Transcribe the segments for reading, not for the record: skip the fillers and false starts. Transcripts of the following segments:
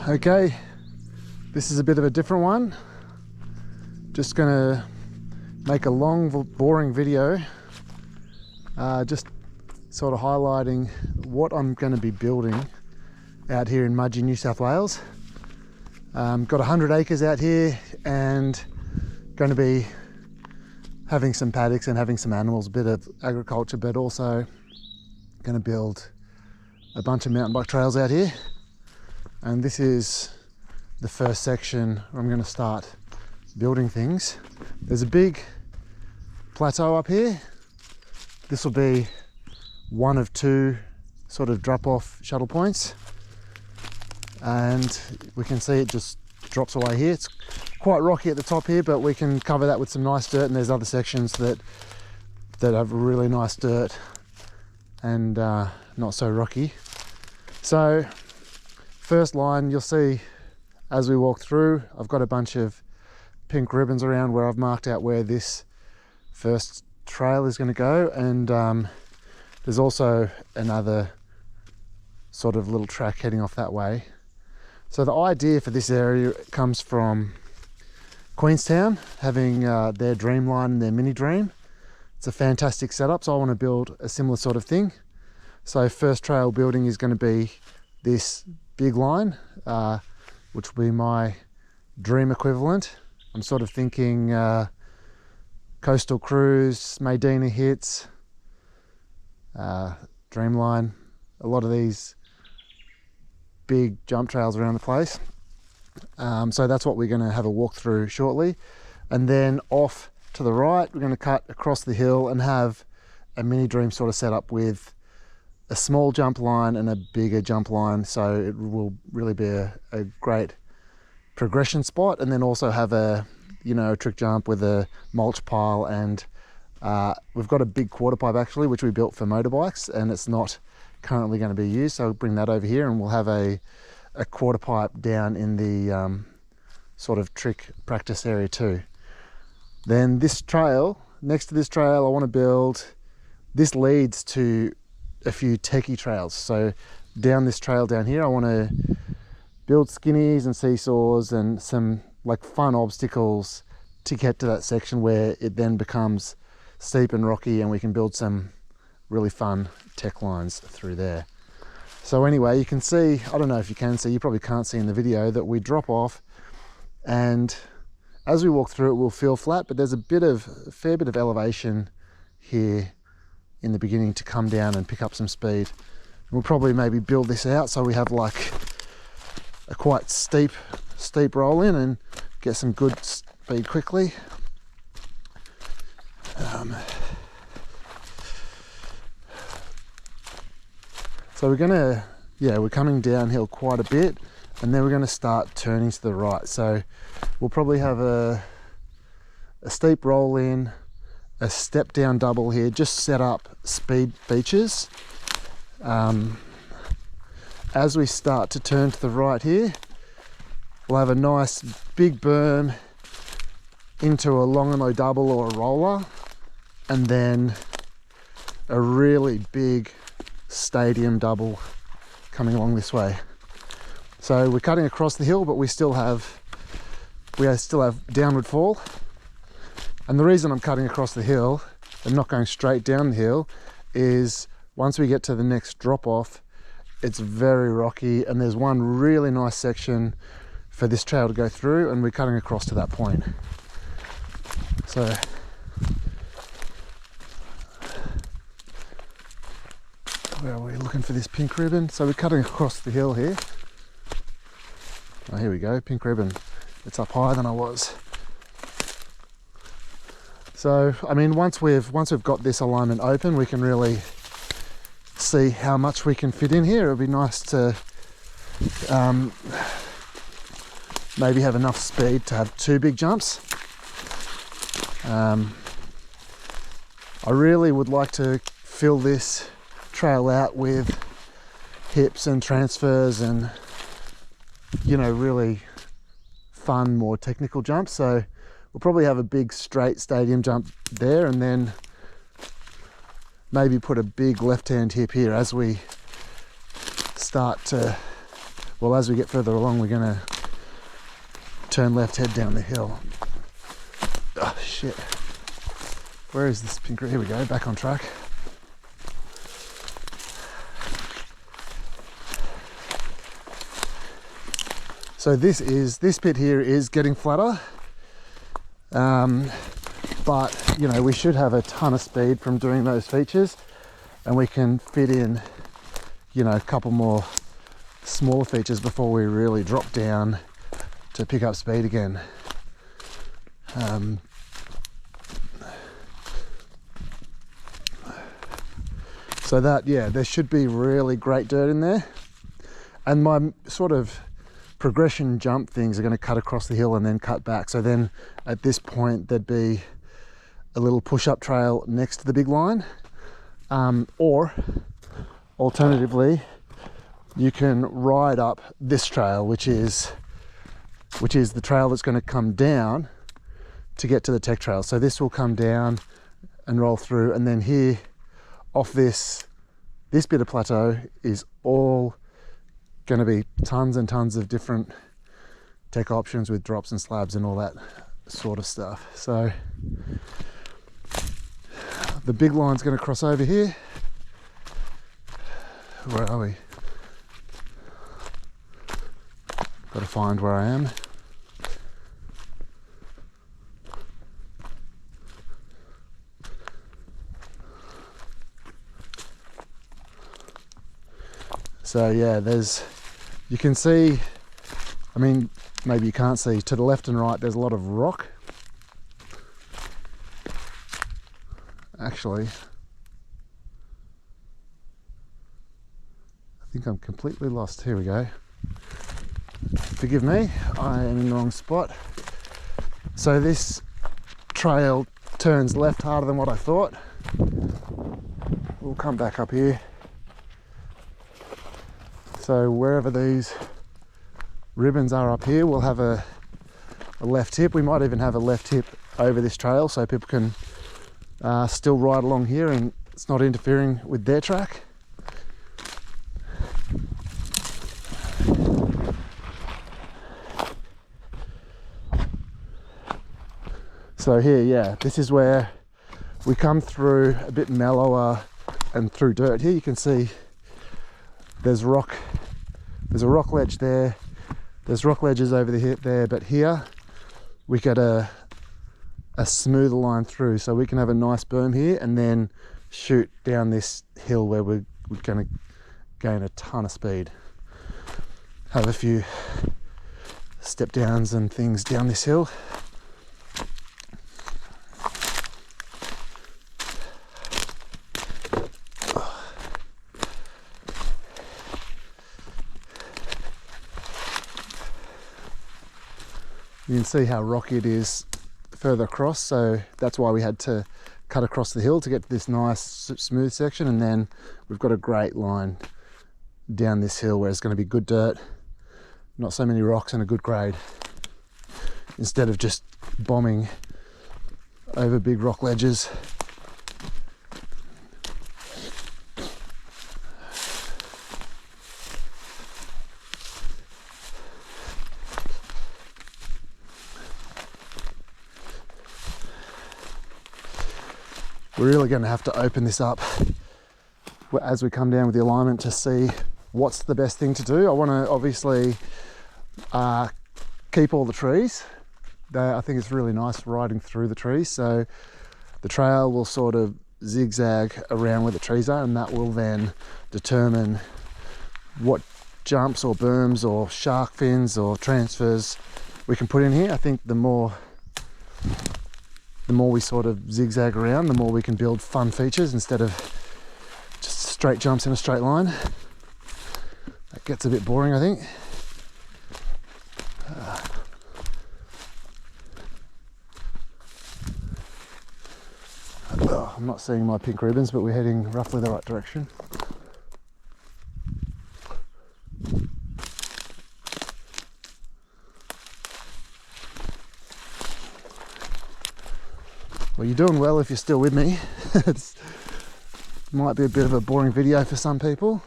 Okay, this is a bit of a different one. Just gonna make a long, boring video, just sort of highlighting what I'm going to be building out here in Mudgee, New South Wales. Got 100 acres out here and going to be having some paddocks and having some animals, a bit of agriculture, but also going to build a bunch of mountain bike trails out here. And this is the first section where I'm going to start building things. There's a big plateau up here. This will be one of two sort of drop-off shuttle points, and we can see it just drops away here. It's quite rocky at the top here, but we can cover that with some nice dirt, and there's other sections that have really nice dirt and not so rocky. So first line, you'll see as we walk through, I've got a bunch of pink ribbons around where I've marked out where this first trail is going to go, and there's also another sort of little track heading off that way. So the idea for this area comes from Queenstown having their dream line and their mini dream. It's a fantastic setup, so I want to build a similar sort of thing. So first trail building is going to be this big line, which will be my dream equivalent. I'm sort of thinking Coastal Cruise, Medina Hits, Dreamline, a lot of these big jump trails around the place. So that's what we're going to have a walk through shortly. And then off to the right, we're going to cut across the hill and have a mini dream sort of set up with a small jump line and a bigger jump line. So it will really be a great progression spot, and then also have a trick jump with a mulch pile, and we've got a big quarter pipe actually, which we built for motorbikes, and it's not currently going to be used, so I'll bring that over here, and we'll have a quarter pipe down in the sort of trick practice area too. Then this trail, next to this trail, I want to build, this leads to a few techie trails. So down this trail down here, I want to build skinnies and seesaws and some like fun obstacles to get to that section where it then becomes steep and rocky, and we can build some really fun tech lines through there. So anyway, you can see, I don't know if you can see, you probably can't see in the video, that we drop off, and as we walk through it we'll feel flat, but there's a fair bit of elevation here in the beginning to come down and pick up some speed. We'll probably maybe build this out so we have like a quite steep roll in and get some good speed quickly. So we're coming downhill quite a bit, and then we're going to start turning to the right. So we'll probably have a steep roll in, a step down double here, just set up speed features. As we start to turn to the right here, we'll have a nice big berm into a long and low double or a roller, and then a really big stadium double coming along this way. So we're cutting across the hill, but we still have downward fall. And the reason I'm cutting across the hill and not going straight down the hill is once we get to the next drop off, it's very rocky, and there's one really nice section for this trail to go through, and we're cutting across to that point. So where are we looking for this pink ribbon? So we're cutting across the hill here. Oh, here we go, pink ribbon. It's up higher than I was. So, I mean, once we've got this alignment open, we can really see how much we can fit in here. It'd be nice to maybe have enough speed to have two big jumps. I really would like to fill this trail out with hips and transfers and really fun, more technical jumps. So we'll probably have a big straight stadium jump there, and then maybe put a big left hand hip here as we start to well, as we get further along, we're gonna turn left, head down the hill. Oh shit. Where is this pink? Here we go, back on track. So this bit here is getting flatter, but you know, we should have a ton of speed from doing those features, and we can fit in, you know, a couple more smaller features before we really drop down to pick up speed again. So that, yeah, there should be really great dirt in there, and my sort of progression jump things are going to cut across the hill and then cut back. So then at this point there'd be a little push-up trail next to the big line, or alternatively you can ride up this trail, which is the trail that's going to come down to get to the tech trail. So this will come down and roll through, and then here off this bit of plateau is all going to be tons and tons of different tech options with drops and slabs and all that sort of stuff. So the big line's going to cross over here. Where are we? Got to find where I am. So yeah, you can see, I mean, maybe you can't see, to the left and right there's a lot of rock. Actually, I think I'm completely lost. Here we go. Forgive me, I am in the wrong spot. So this trail turns left harder than what I thought. We'll come back up here. So wherever these ribbons are up here, we'll have a left tip. We might even have a left tip over this trail so people can still ride along here and it's not interfering with their track. So here, yeah, this is where we come through a bit mellower and through dirt. Here you can see there's a rock ledge there, there's rock ledges over there, but here we get a smoother line through, so we can have a nice berm here and then shoot down this hill where we're going to gain a ton of speed. Have a few step downs and things down this hill. You can see how rocky it is further across, so that's why we had to cut across the hill to get to this nice smooth section, and then we've got a great line down this hill where it's going to be good dirt, not so many rocks, and a good grade, instead of just bombing over big rock ledges. We're really going to have to open this up as we come down with the alignment to see what's the best thing to do. I want to obviously keep all the trees. I think it's really nice riding through the trees, so the trail will sort of zigzag around where the trees are, and that will then determine what jumps or berms or shark fins or transfers we can put in here. I think the more we sort of zigzag around, the more we can build fun features instead of just straight jumps in a straight line. That gets a bit boring, I think. I'm not seeing my pink ribbons, but we're heading roughly the right direction. Well, you're doing well if you're still with me. It might be a bit of a boring video for some people.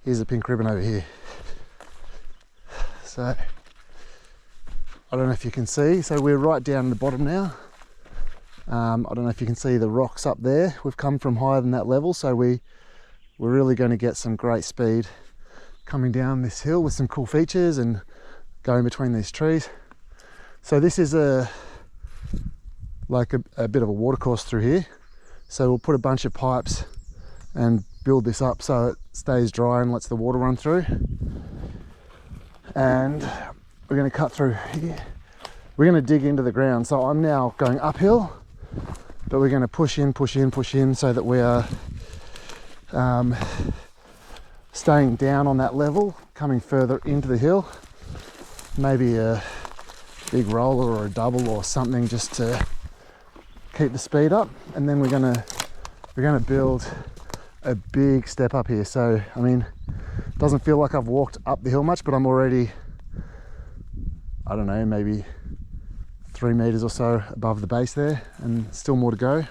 here's a pink ribbon over here. So I don't know if you can see, so we're right down in the bottom now. I don't know if you can see the rocks up there. We've come from higher than that level, so we're really going to get some great speed coming down this hill with some cool features and going between these trees. So this is like a bit of a water course through here. So we'll put a bunch of pipes and build this up so it stays dry and lets the water run through. And we're going to cut through here. We're going to dig into the ground. So I'm now going uphill, but we're going to push in so that we are staying down on that level, coming further into the hill. Maybe a big roller or a double or something just to keep the speed up. And then we're going to build a big step up here. So I mean, it doesn't feel like I've walked up the hill much, but I'm already, I don't know, maybe 3 meters or so above the base there, and still more to go.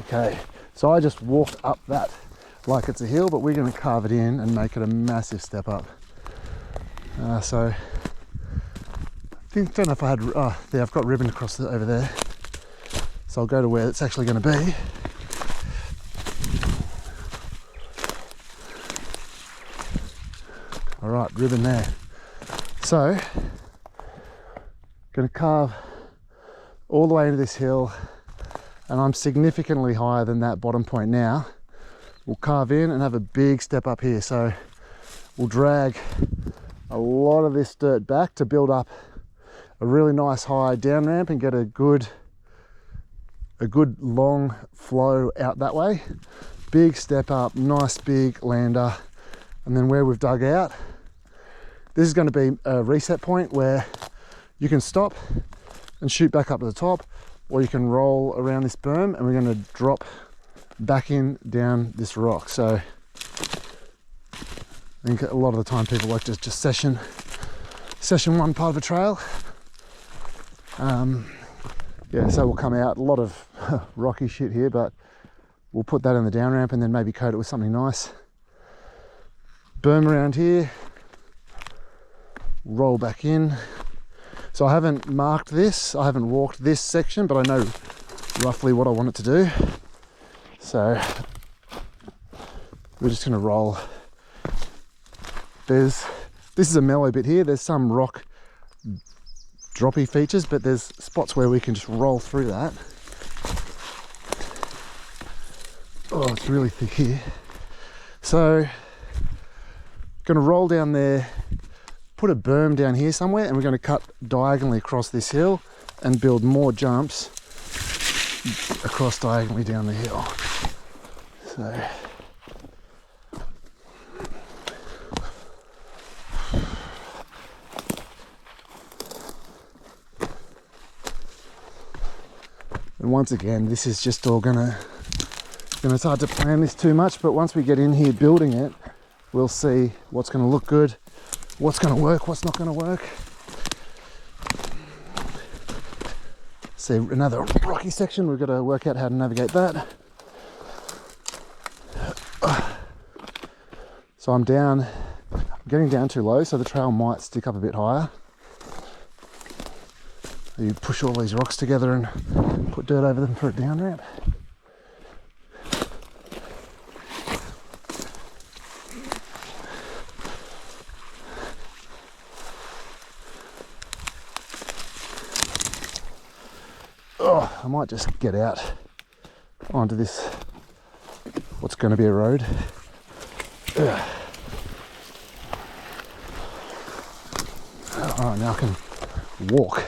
Okay, so I just walked up that like it's a hill, but we're going to carve it in and make it a massive step up. So I don't know if I had, there, I've got ribbon across over there. So I'll go to where it's actually going to be. All right, ribbon there. So, going to carve all the way into this hill, and I'm significantly higher than that bottom point now. We'll carve in and have a big step up here. So we'll drag a lot of this dirt back to build up a really nice high down ramp and get a good long flow out that way. Big step up, nice big lander. And then where we've dug out, this is going to be a reset point where you can stop and shoot back up to the top, or you can roll around this berm, and we're going to drop back in down this rock. So I think a lot of the time people like to just session one part of a trail. Yeah, so we'll come out, a lot of rocky shit here, but we'll put that in the down ramp and then maybe coat it with something nice. Berm around here, roll back in. So I haven't marked this, I haven't walked this section, but I know roughly what I want it to do. So we're just going to roll. This is a mellow bit here. There's some rock droppy features, but there's spots where we can just roll through that. Oh, it's really thick here. So going to roll down there, put a berm down here somewhere, and we're going to cut diagonally across this hill and build more jumps across diagonally down the hill. So and once again, this is just all it's hard to plan this too much, but once we get in here building it, we'll see what's going to look good, what's going to work, what's not going to work. See, another rocky section, we've got to work out how to navigate that. So I'm getting down too low, so the trail might stick up a bit higher. You push all these rocks together and put dirt over them for a down ramp. Oh, I might just get out onto this, what's going to be a road. Ugh. All right, now I can walk.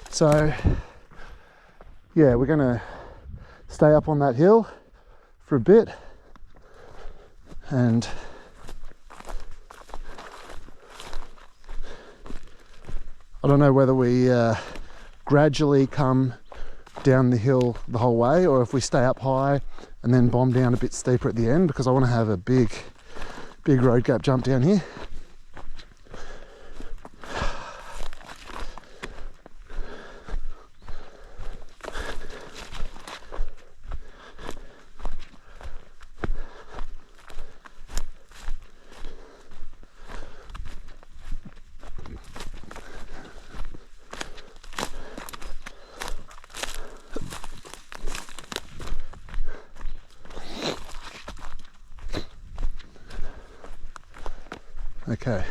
So, yeah, we're going to stay up on that hill for a bit and I don't know whether we gradually come down the hill the whole way, or if we stay up high and then bomb down a bit steeper at the end, because I want to have a big road gap jump down here. Okay,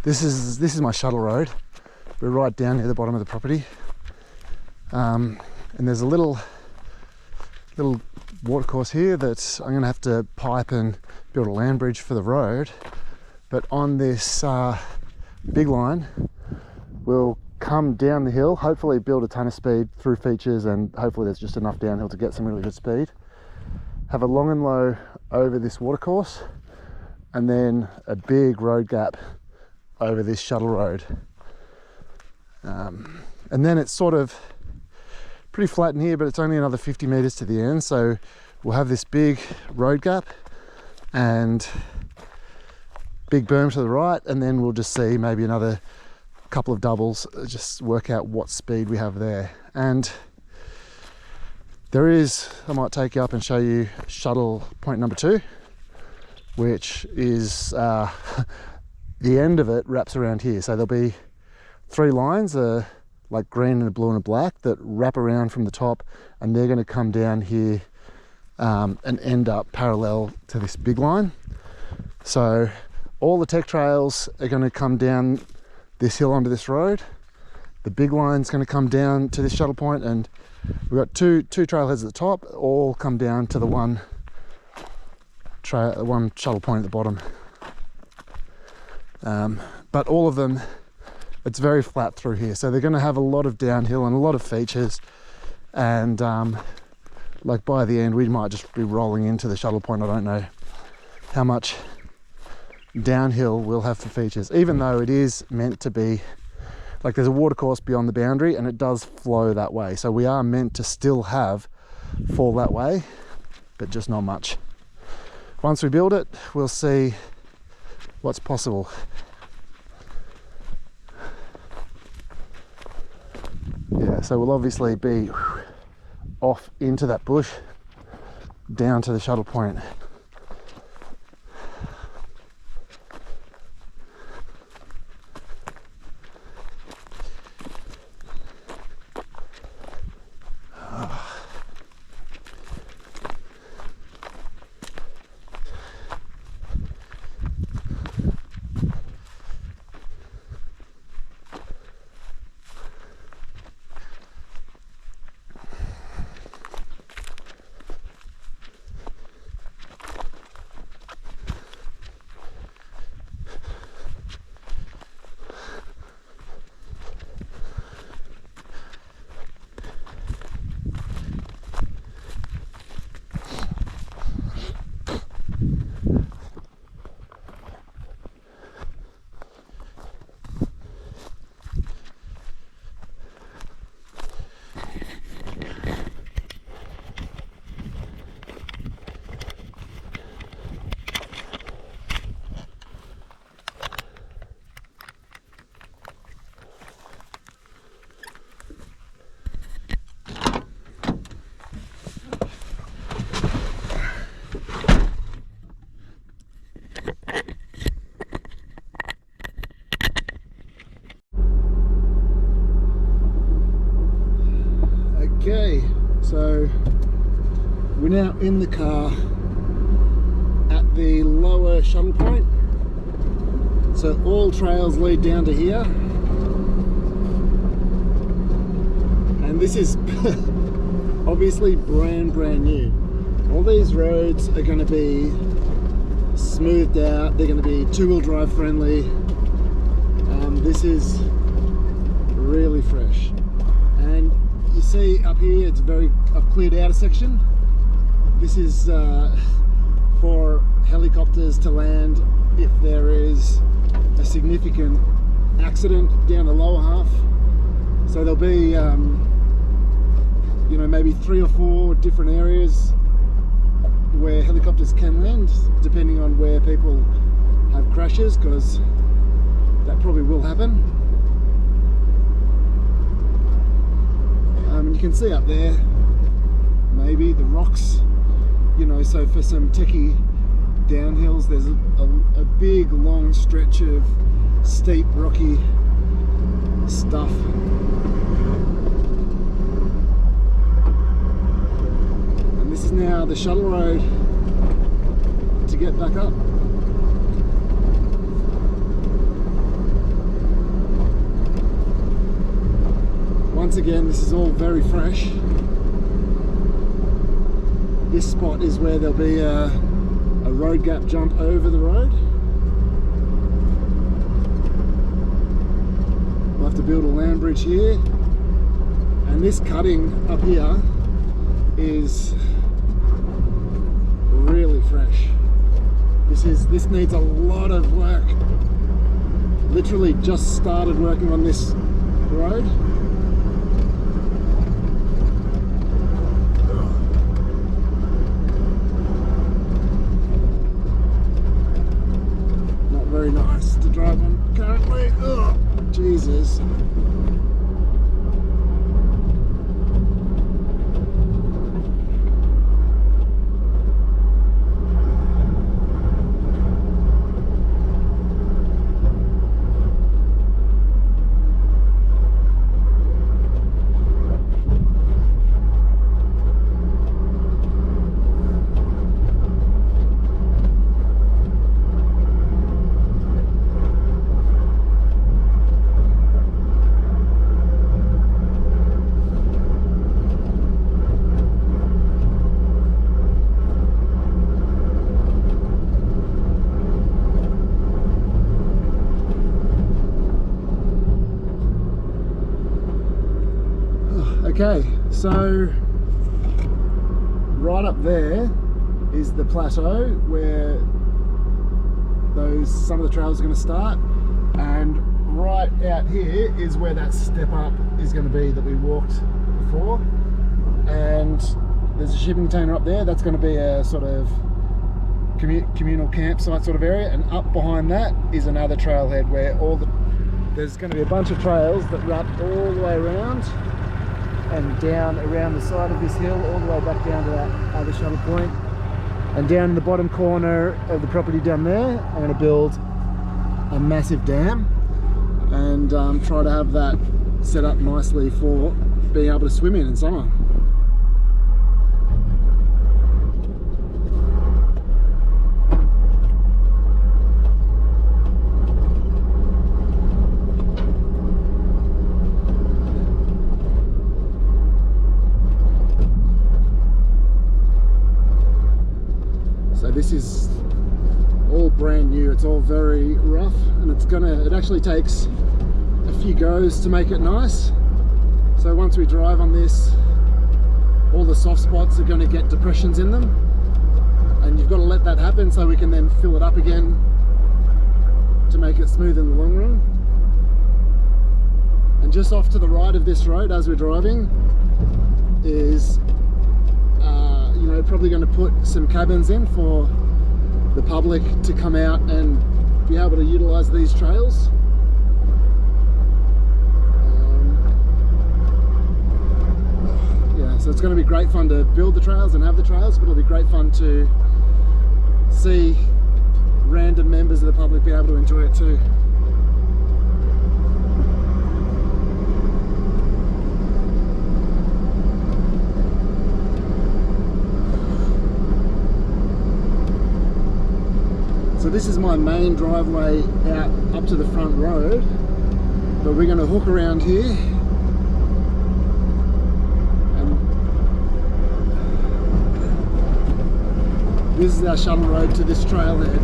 this is my shuttle road. We're right down near the bottom of the property, and there's a little watercourse here that I'm going to have to pipe and build a land bridge for the road. But on this big line, we'll come down the hill, hopefully build a ton of speed through features, and hopefully there's just enough downhill to get some really good speed. Have a long and low over this watercourse, and then a big road gap over this shuttle road. And then it's sort of pretty flat in here, but it's only another 50 meters to the end. So we'll have this big road gap and big berm to the right, and then we'll just see maybe another couple of doubles, just work out what speed we have there. And there is, I might take you up and show you shuttle point number 2, which is the end of it wraps around here. So there'll be 3 lines, like green and a blue and a black, that wrap around from the top, and they're going to come down here and end up parallel to this big line. So all the tech trails are going to come down this hill onto this road. The big line's going to come down to this shuttle point, and we've got two trailheads at the top, all come down to the one shuttle point at the bottom. But all of them, it's very flat through here, so they're going to have a lot of downhill and a lot of features, and like by the end we might just be rolling into the shuttle point. I don't know how much downhill we'll have for features, even though it is meant to be, like, there's a watercourse beyond the boundary and it does flow that way, so we are meant to still have fall that way, but just not much. Once we build it, we'll see what's possible. Yeah, so we'll obviously be off into that bush, down to the shuttle point. Okay, so we're now in the car at the lower shuttle point. So all trails lead down to here, and this is obviously brand new. All these roads are going to be smoothed out, they're going to be two-wheel drive friendly. This is really fresh, and you see up here I've cleared out a section. This is for helicopters to land if there is a significant accident down the lower half. So there'll be, you know, maybe 3 or 4 different areas where helicopters can land, depending on where people have crashes, because that probably will happen. You can see up there, maybe the rocks, you know, so for some techie downhills, there's a big long stretch of steep rocky stuff. And this is now the shuttle road to get back up. Once again, this is all very fresh. This spot is where there'll be a road gap jump over the road. We'll have to build a land bridge here. And this cutting up here is really fresh. This needs a lot of work. Literally just started working on this road. Very nice to drive on currently. Oh, Jesus. Okay, so right up there is the plateau where some of the trails are going to start, and right out here is where that step up is going to be that we walked before. And there's a shipping container up there. That's going to be a sort of communal campsite sort of area, and up behind that is another trailhead where there's going to be a bunch of trails that wrap all the way around and down around the side of this hill, all the way back down to that other shuttle point. And down in the bottom corner of the property down there, I'm going to build a massive dam and try to have that set up nicely for being able to swim in summer. This is all brand new. It's all very rough, and it actually takes a few goes to make it nice. So once we drive on this, all the soft spots are going to get depressions in them, and you've got to let that happen so we can then fill it up again to make it smooth in the long run. And just off to the right of this road as we're driving is you know, probably going to put some cabins in for the public to come out and be able to utilize these trails. Yeah, so it's going to be great fun to build the trails and have the trails, but it'll be great fun to see random members of the public be able to enjoy it too. So this is my main driveway out up to the front road, but we're going to hook around here, and this is our shuttle road to this trailhead.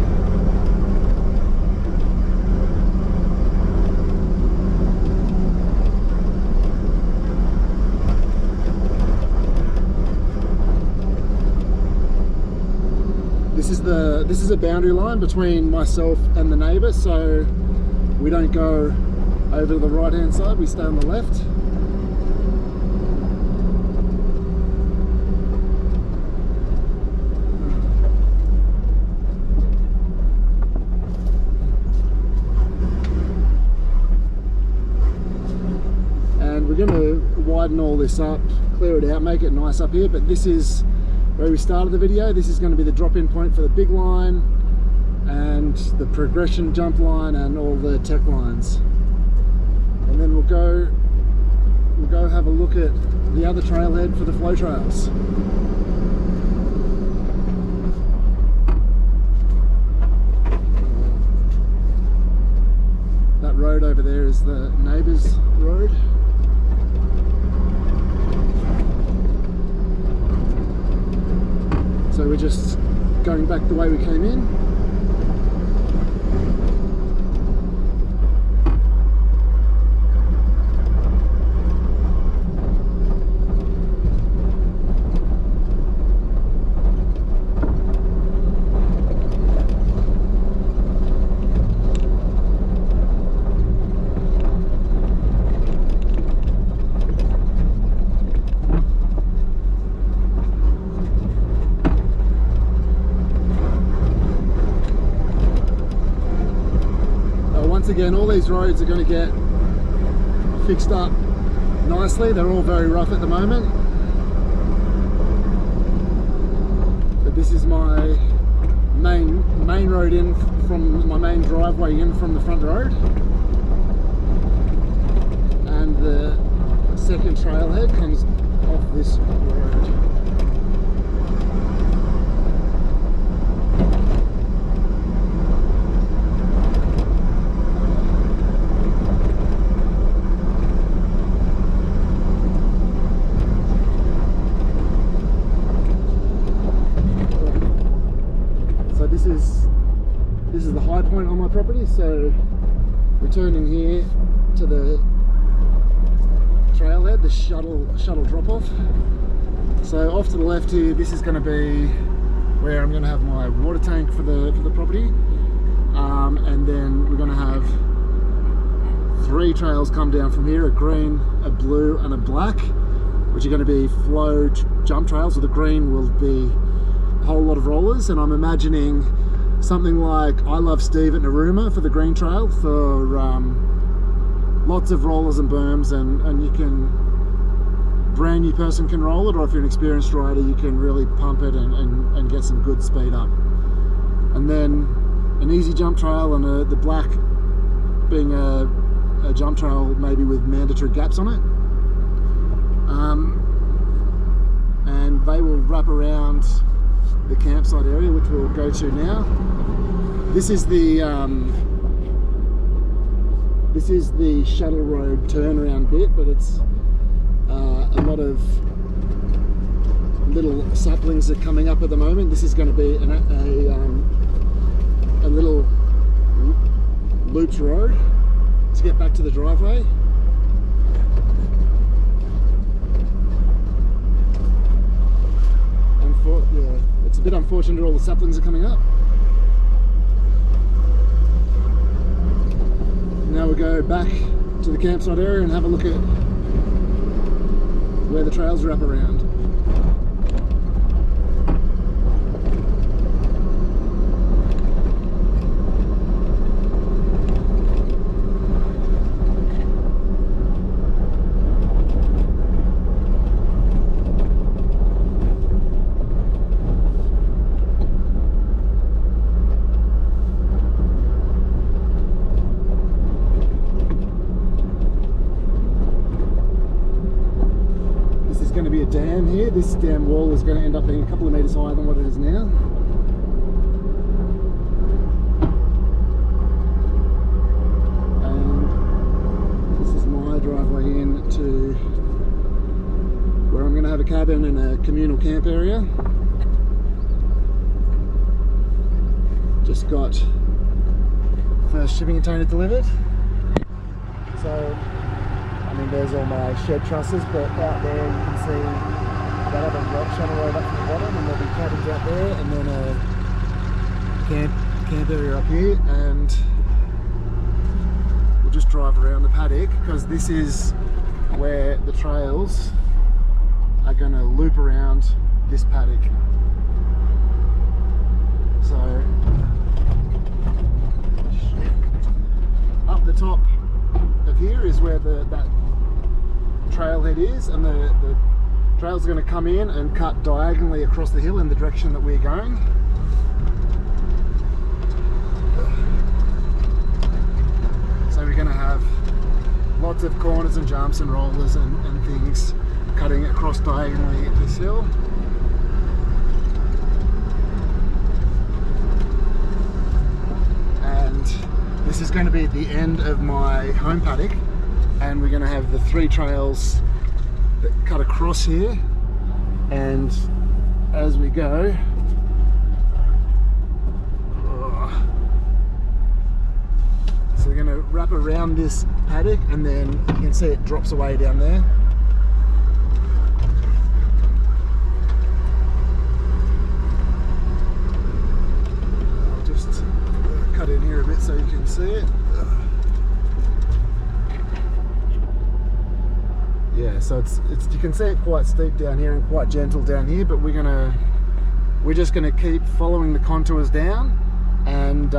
This is a boundary line between myself and the neighbour, so we don't go over to the right hand side, we stay on the left. And we're going to widen all this up, clear it out, make it nice up here, but this is where we started the video. This is going to be the drop-in point for the big line and the progression jump line and all the tech lines. And then we'll go have a look at the other trailhead for the flow trails. That road over there is the neighbour's road. So we're just going back the way we came in. Again, all these roads are going to get fixed up nicely. They're all very rough at the moment, but this is my main road in from my main driveway in from the front road, and the second trailhead comes off this road. This is the high point on my property, so returning here to the trailhead, the shuttle drop-off. So off to the left here, this is going to be where I'm going to have my water tank for the property, and then we're going to have 3 trails come down from here: a green, a blue, and a black, which are going to be flow jump trails. So the green will be a whole lot of rollers, and I'm imagining something like I Love Steve at Narooma for the green trail, for lots of rollers and berms, and you can, brand new person can roll it, or if you're an experienced rider you can really pump it and get some good speed up. And then an easy jump trail, and the black being a jump trail maybe with mandatory gaps on it, and they will wrap around the campsite area, which we'll go to now. This is the shuttle road turnaround bit, but it's a lot of little saplings are coming up at the moment. This is going to be a little looped road to get back to the driveway. Yeah, it's a bit unfortunate all the saplings are coming up. Now we'll go back to the campsite area and have a look at where the trails wrap around. Dam here. This dam wall is going to end up being a couple of metres higher than what it is now. And this is my driveway in to where I'm going to have a cabin and a communal camp area. Just got first shipping container delivered. So I mean, there's all my shed trusses, but out there you can see that other rock shuttle road up from the bottom, and there'll be cabins out there, and then a camp area up here, and we'll just drive around the paddock, because this is where the trails are going to loop around this paddock. So up the top of here is where that trailhead is, and the trail's going to come in and cut diagonally across the hill in the direction that we're going. So we're going to have lots of corners and jumps and rollers and things cutting across diagonally at this hill. And this is going to be at the end of my home paddock, and we're going to have the 3 trails that cut across here, and as we go, so we're going to wrap around this paddock, and then you can see it drops away down there. I'll just cut in here a bit so you can see it. Yeah, so it's you can see it quite steep down here and quite gentle down here, but we're just gonna keep following the contours down, and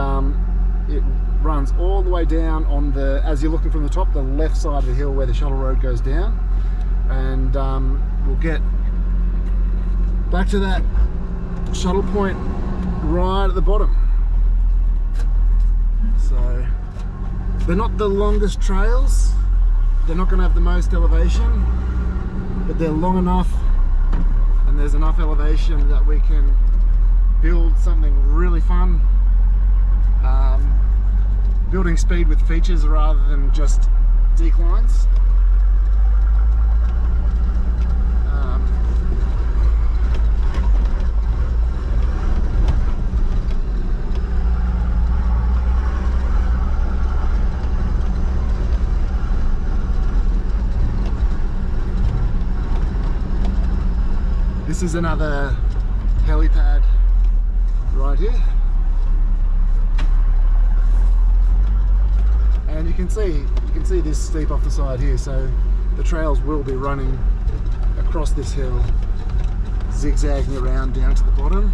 it runs all the way down on the, as you're looking from the top, the left side of the hill where the shuttle road goes down, and we'll get back to that shuttle point right at the bottom. So they're not the longest trails. They're not going to have the most elevation, but they're long enough, and there's enough elevation that we can build something really fun. Building speed with features rather than just declines. This is another helipad right here, and you can see this steep off the side here, so the trails will be running across this hill, zigzagging around down to the bottom.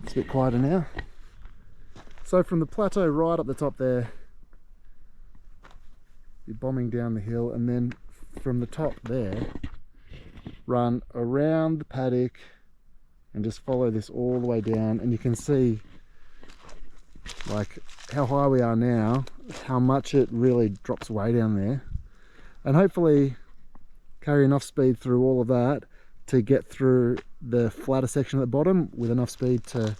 It's a bit quieter now. So from the plateau right up the top there, you're bombing down the hill, and then from the top there, run around the paddock and just follow this all the way down, and you can see like how high we are now, how much it really drops away down there, and hopefully carry enough speed through all of that to get through the flatter section at the bottom with enough speed to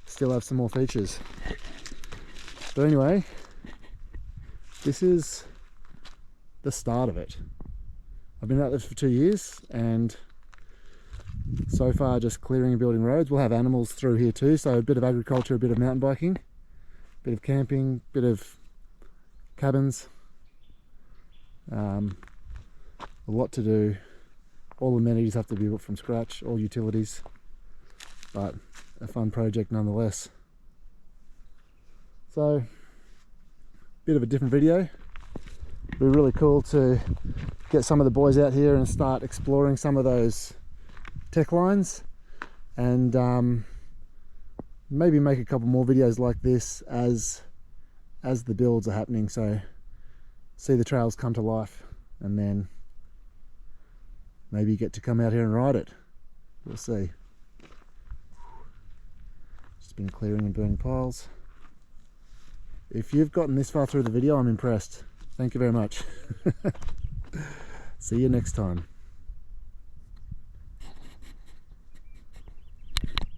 still have some more features. But anyway, this is the start of it. I've been out there for 2 years, and so far just clearing and building roads. We'll have animals through here too, so a bit of agriculture, a bit of mountain biking, a bit of camping, a bit of cabins, a lot to do. All amenities have to be built from scratch, all utilities, but a fun project nonetheless. So, bit of a different video. It'd be really cool to get some of the boys out here and start exploring some of those tech lines, and maybe make a couple more videos like this as the builds are happening, so see the trails come to life, and then maybe you get to come out here and ride it. We'll see. Just been clearing and burning piles. If you've gotten this far through the video, I'm impressed. Thank you very much. See you next time.